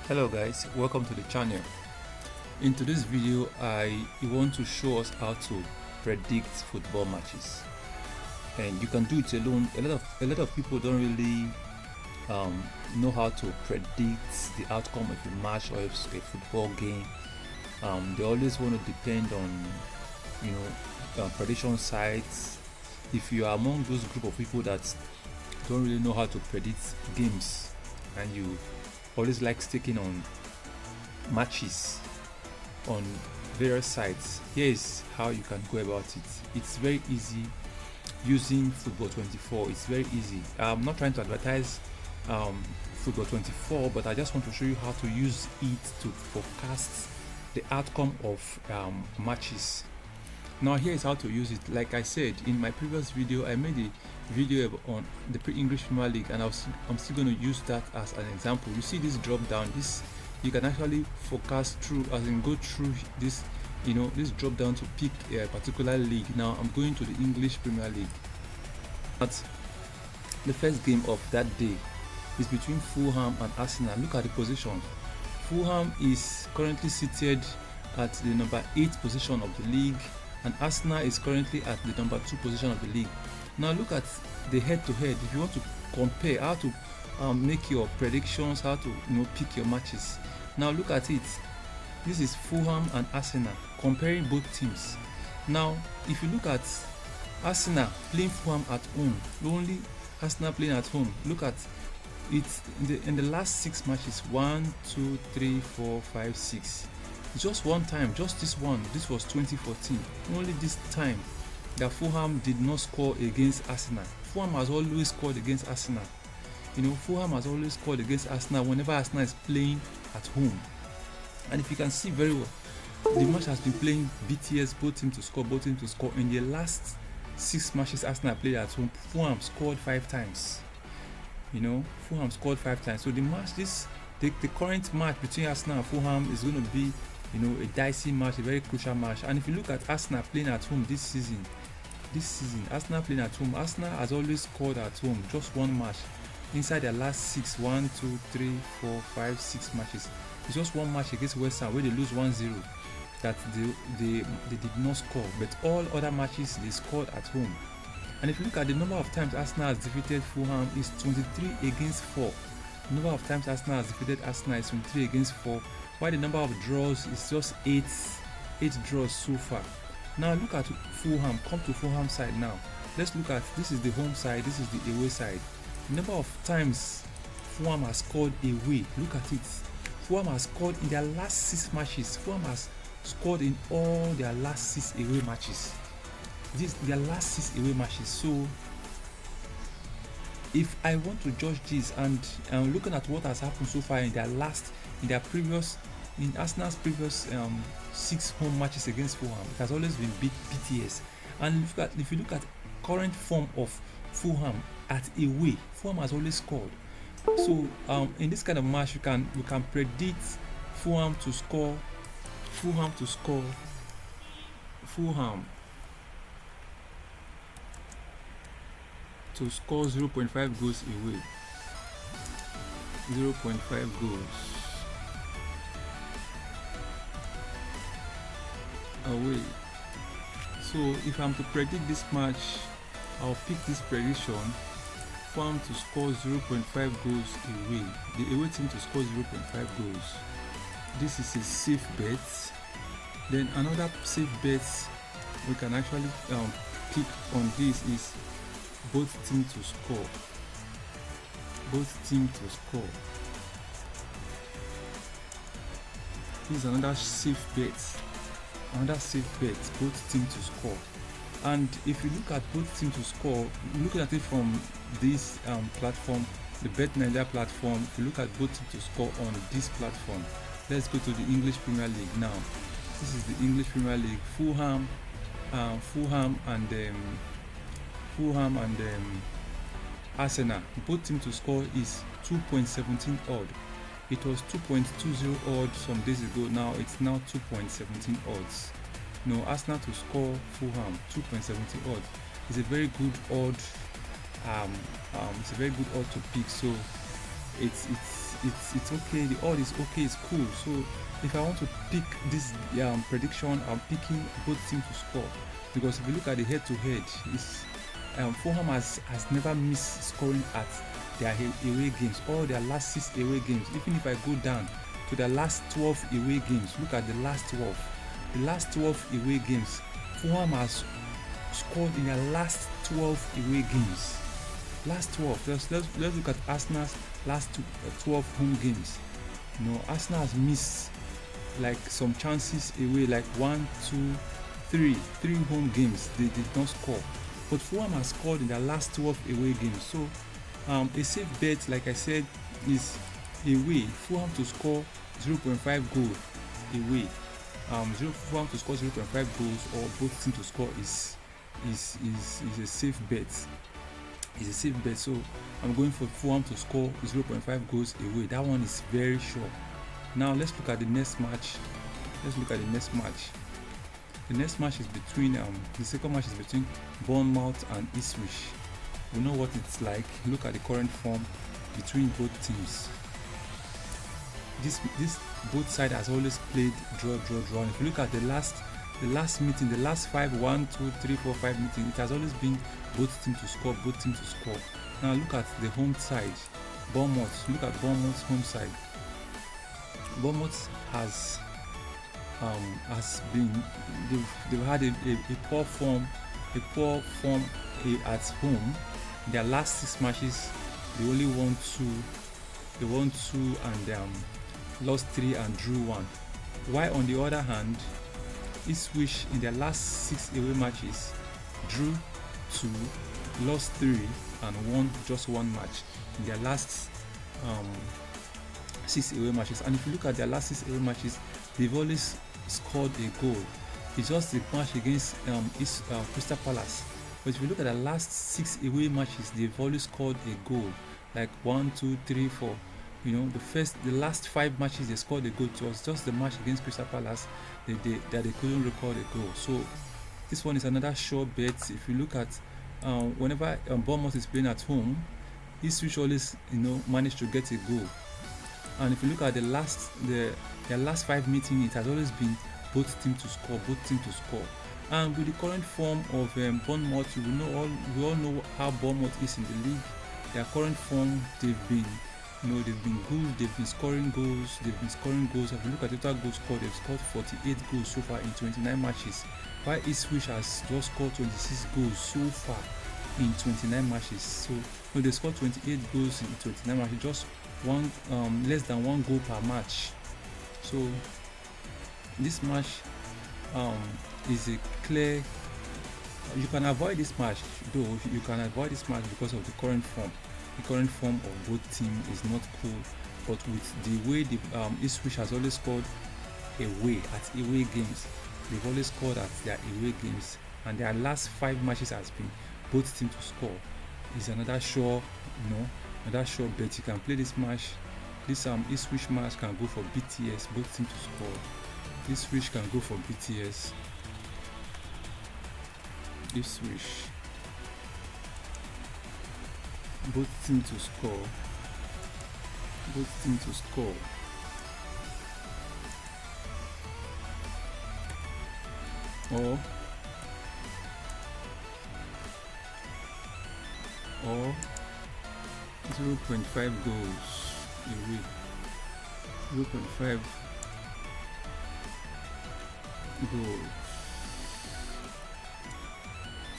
Hello guys, welcome to the channel. In today's video I want to show us how to predict football matches, and you can do it alone. A lot of people don't really know how to predict the outcome of a match or a football game. They always want to depend on prediction sites. If you are among those group of people that don't really know how to predict games and you always like sticking on matches on various sites, here is how you can go about it. It's very easy using Football 24. It's very easy. I'm not trying to advertise Football 24, but I just want to show you how to use it to forecast the outcome of matches. Now here is how to use it. Like I said in my previous video, I made a video on the English Premier League, and I'm still going to use that as an example. You see this drop down, this you can actually forecast through, as in go through this, this drop down to pick a particular league. Now I'm going to the English Premier League. But the first game of that day is between Fulham and Arsenal. Look at the position. Fulham is currently seated at the number 8 position of the league, and Arsenal is currently at the number 2 position of the league. Now look at the head-to-head. If you want to compare how to make your predictions, how to pick your matches. Now look at it. This is Fulham and Arsenal, comparing both teams. Now if you look at Arsenal playing Fulham at home, only Arsenal playing at home, look at it in the last 6 matches, 1 2 3 4 5 6, just one time, just this one. This was 2014. Only this time that Fulham did not score against Arsenal. Fulham has always scored against Arsenal. Fulham has always scored against Arsenal whenever Arsenal is playing at home. And if you can see very well, the match has been playing BTS, both teams to score, both teams to score. In the last 6 matches Arsenal played at home, Fulham scored 5 times. Fulham scored 5 times. So the current match between Arsenal and Fulham is going to be a dicey match, a very crucial match. And if you look at Arsenal playing at home this season, Arsenal playing at home, Arsenal has always scored at home, just one match inside their last 6, 1 2 3 4 5 6 matches. It's just one match against West Ham where they lose 1-0 that they did not score, but all other matches they scored at home. And if you look at the number of times Arsenal has defeated Fulham, is 23 against 4. The number of times Arsenal has defeated Arsenal is 23 against 4, while the number of draws is just 8 draws so far. Now look at Fulham. Come to Fulham side now. Let's look at, this is the home side, this is the away side. The number of times Fulham has scored away, look at it. Fulham has scored in their last 6 matches. Fulham has scored in all their last 6 away matches. Their last 6 away matches. So if I want to judge this, and looking at what has happened so far in Arsenal's previous 6 home matches against Fulham, it has always been BTS. And if you look at current form of Fulham at away, Fulham has always scored. So in this kind of match, we can predict Fulham to score 0.5 goals away. 0.5 goals away. So if I'm to predict this match, I'll pick this prediction: Fulham to score 0.5 goals away, the away team to score 0.5 goals. This is a safe bet. Then another safe bet we can actually pick on this is both teams to score. This is another safe bet. Both teams to score. And if you look at both teams to score, looking at it from this platform, the Bet Nigeria platform, if you look at both teams to score on this platform, let's go to the English Premier League now. This is the English Premier League. Fulham and Arsenal. Both teams to score is 2.17 odd. It was 2.20 odd some days ago. Now it's now 2.17 odds. Arsenal to score Fulham, 2.70 odd. It's a very good odd. It's a very good odd to pick. So it's okay. The odd is okay. It's cool. So if I want to pick this prediction, I'm picking both teams to score, because if you look at the head-to-head, it's Fulham has never missed scoring at their away games, all their last 6 away games. Even if I go down to the last 12 away games, look at the last 12. The last 12 away games, Fulham has scored in their last 12 away games. Last 12. Let's look at Arsenal's last 12 home games. Arsenal has missed like some chances away, like 1, 2, 3 home games. They did not score, but Fulham has scored in their last 12 away games. So a safe bet, like I said, is away. Fulham to score 0.5 goals away. Fulham to score 0.5 goals, or both teams to score is a safe bet. It's a safe bet. So I'm going for Fulham to score 0.5 goals away. That one is very sure. Now let's look at the next match. The next match is between the second match is between Bournemouth and Ipswich. We know what it's like. Look at the current form between both teams. This both sides has always played draw. And if you look at the last meeting, the last 5, 1, 2, 3, 4, 5 meeting, it has always been both teams to score. Now look at the home side, Bournemouth. Look at Bournemouth's home side. Bournemouth has been, they've had a poor form at home. In their last 6 matches, they only won 2 and lost 3 and drew 1. While on the other hand, Ipswich in their last 6 away matches drew 2, lost 3 and won just 1 match in their last 6 away matches. And if you look at their last 6 away matches, they've always scored a goal. It's just the match against Crystal Palace. But if you look at the last 6 away matches, they've always scored a goal, like 1, 2, 3, 4. The last 5 matches they scored a goal. It was just the match against Crystal Palace that they couldn't record a goal. So this one is another sure bet. If you look at whenever Bournemouth is playing at home, Ipswich always manage to get a goal. And if you look at their last 5 meetings, it has always been both teams to score. And with the current form of Bournemouth, we all know how Bournemouth is in the league. Their current form, they've been good. They've been scoring goals. If you look at the total goals scored, they've scored 48 goals so far in 29 matches. While Ipswich has just scored 26 goals so far in 29 matches. So they scored 28 goals in 29 matches, just less than 1 goal per match. So this match is a clear. You can avoid this match, though. You can avoid this match because of the current form. The current form of both teams is not cool, but with the way the Ipswich has always scored away games, they've always scored at their away games, and their last 5 matches has been both teams to score. Is another sure bet. You can play this match. This Ipswich match can go for BTS, both teams to score. Ipswich can go for BTS. Ipswich, both teams to score. Or 0.5 goals away. 0.5 goals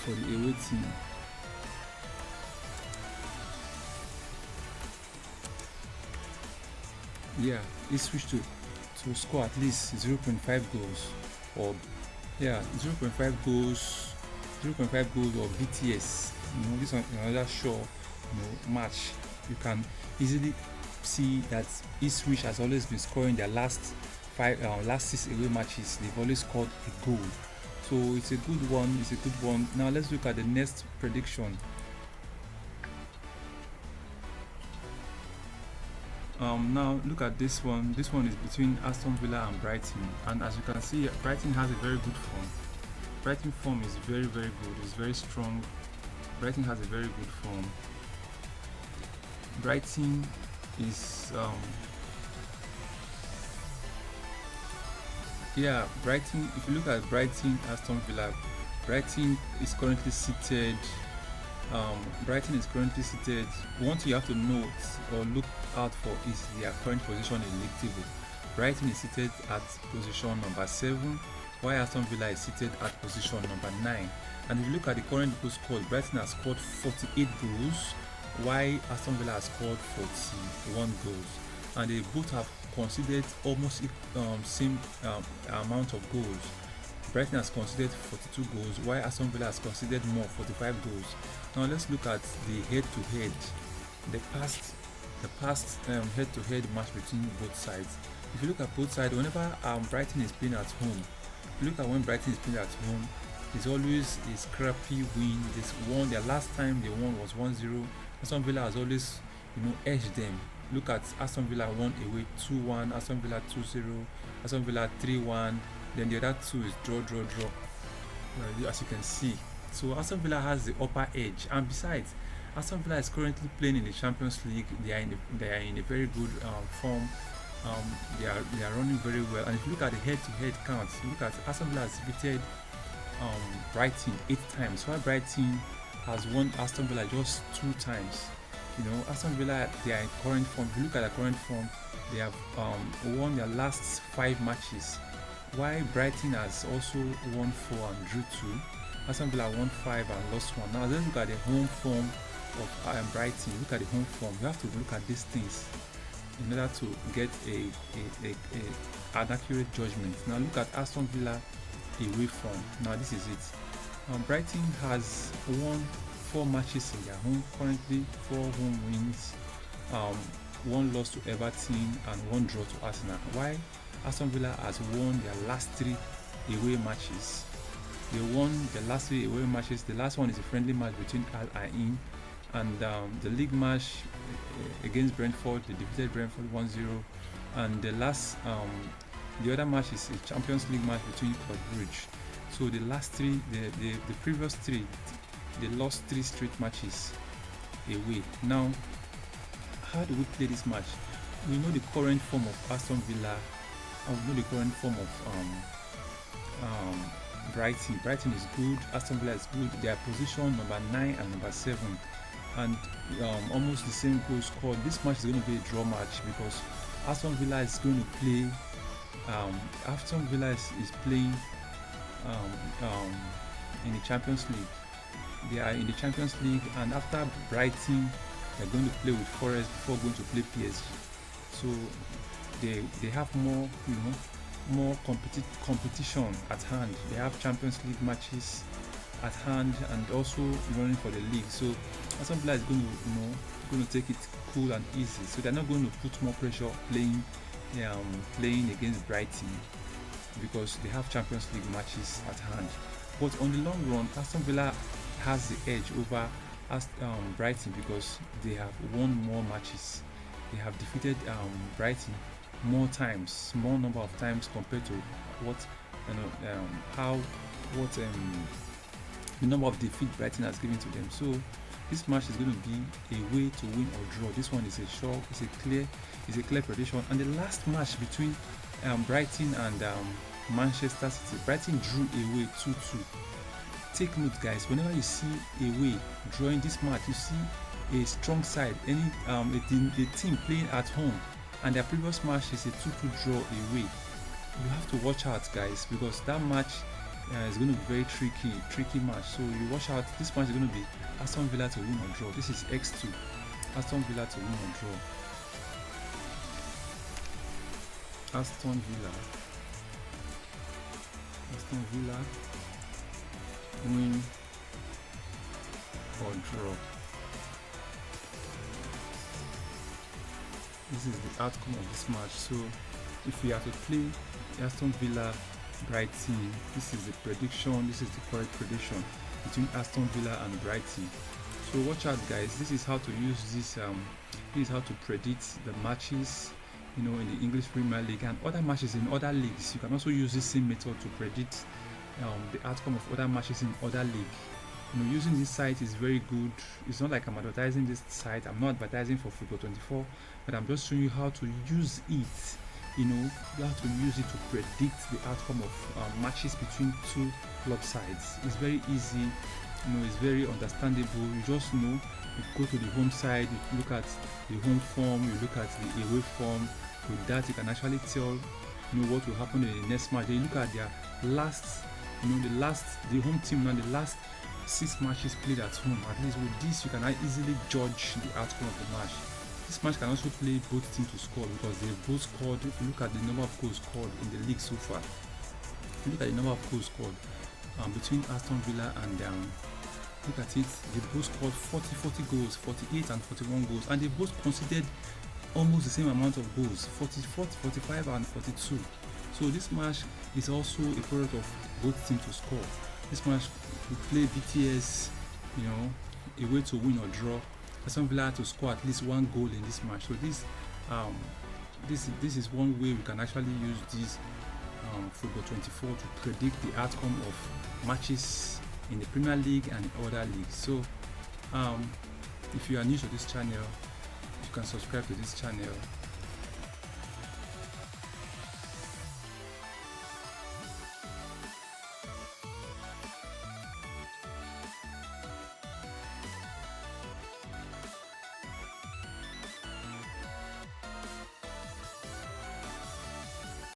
for the away team. Yeah, it's switched to score at least 0.5 goals, or 0.5 goals, or BTS. This one another sure match. You can easily see that Ipswich has always been scoring their last 6 away matches. They've always scored a goal, so it's a good one. Now let's look at the next prediction. Now look at this one. This one is between Aston Villa and Brighton, and as you can see, Brighton has a very good form. Brighton form is very, very good. It's very strong. Brighton has a very good form. Brighton is yeah, Brighton. If you look at Brighton, Aston Villa, Brighton is currently seated. Brighton is currently seated. One thing you have to note or look out for is their current position in the league table. Brighton is seated at position number 7, while Aston Villa is seated at position number 9. And if you look at the current goal scored, Brighton has scored 48 goals, while Aston Villa has scored 41 goals. And they both have conceded almost same amount of goals. Brighton has conceded 42 goals, while Aston Villa has conceded more, 45 goals. Now let's look at the head-to-head, the past head-to-head match between both sides. If you look at both sides, whenever Brighton is playing at home, if you look at when Brighton is playing at home, it's always a scrappy win. This won their last time they won was 1-0. Aston Villa has always, edged them. Look at Aston Villa won away 2-1, Aston Villa 2-0, Aston Villa 3-1. Then the other two is draw. As you can see, so Aston Villa has the upper edge. And besides, Aston Villa is currently playing in the Champions League. They are in a very good form. They are running very well. And if you look at the head-to-head counts, look at Aston Villa has defeated Brighton 8 times, while Brighton has won Aston Villa just 2 times. Aston Villa, they are in current form. If you look at their current form, they have won their last 5 matches, while Brighton has also won 4 and drew 2. Aston Villa won 5 and lost 1. Now let's look at the home form of Brighton. Look at the home form. You have to look at these things in order to get an accurate judgment. Now look at Aston Villa away form. Now this is it. Brighton has won 4 matches in their home, currently 4 home wins, 1 loss to Everton and 1 draw to Arsenal. While Aston Villa has won their last 3 away matches. They won the last 3 away matches. The last one is a friendly match between Al Ain, and the league match against Brentford. They defeated Brentford 1-0, and the other match is a Champions League match between Club Brugge. So the last 3, the previous 3, they lost 3 straight matches away. Now, how do we play this match? We know the current form of Aston Villa. We know the current form of Brighton. Brighton is good. Aston Villa is good. They are position number 9 and number 7, and almost the same goal scored. This match is going to be a draw match because Aston Villa is going to play. Aston Villa is playing in the Champions League. They are in the Champions League, and after Brighton, they're going to play with Forest before going to play PSG. So they have more competition at hand. They have Champions League matches at hand and also running for the league. So Aston Villa is going to take it cool and easy. So they're not going to put more pressure playing against Brighton because they have Champions League matches at hand. But on the long run, Aston Villa has the edge over Brighton because they have won more matches. They have defeated Brighton more number of times compared to the number of defeat Brighton has given to them. So this match is going to be a way to win or draw. This one is a clear prediction. And the last match between Brighton and Manchester City, Brighton drew away 2-2. Take note, guys, whenever you see away drawing this match, you see a strong side, a team playing at home, and their previous match is a 2-2 draw away. You have to watch out, guys, because that match is going to be very tricky match. So you watch out. This match is going to be Aston Villa to win or draw. This is X2. Aston Villa to win or draw. Aston Villa win or draw. This is the outcome of this match. So if we have to play Aston Villa Brighton, this is the prediction. This is the correct prediction between Aston Villa and Brighton. So watch out, guys. This is how to use this. This is how to predict the matches, in the English Premier League and other matches in other leagues. You can also use this same method to predict the outcome of other matches in other leagues. Using this site is very good. It's not like I'm advertising this site. I'm not advertising for Football 24, but I'm just showing you how to use it. You have to use it to predict the outcome of matches between two club sides. It's very easy. It's very understandable. You just you go to the home side, you look at the home form, you look at the away form. With that, you can actually tell what will happen in the next match. Then you look at their last, the home team now, the last 6 matches played at home. At least with this, you can easily judge the outcome of the match. This match can also play both teams to score because they both scored. If you look at the number of goals scored in the league so far, look at the number of goals scored between Aston Villa and look at it, they both scored 40 goals, 48 and 41 goals, and they both conceded almost the same amount of goals, 44, 45 and 42. So this match is also a product of both teams to score. This match we play BTS, a way to win or draw. Aston Villa had to score at least 1 goal in this match. So this is one way we can actually use this Football 24 to predict the outcome of matches in the Premier League and other leagues. So if you are new to this channel, you can subscribe to this channel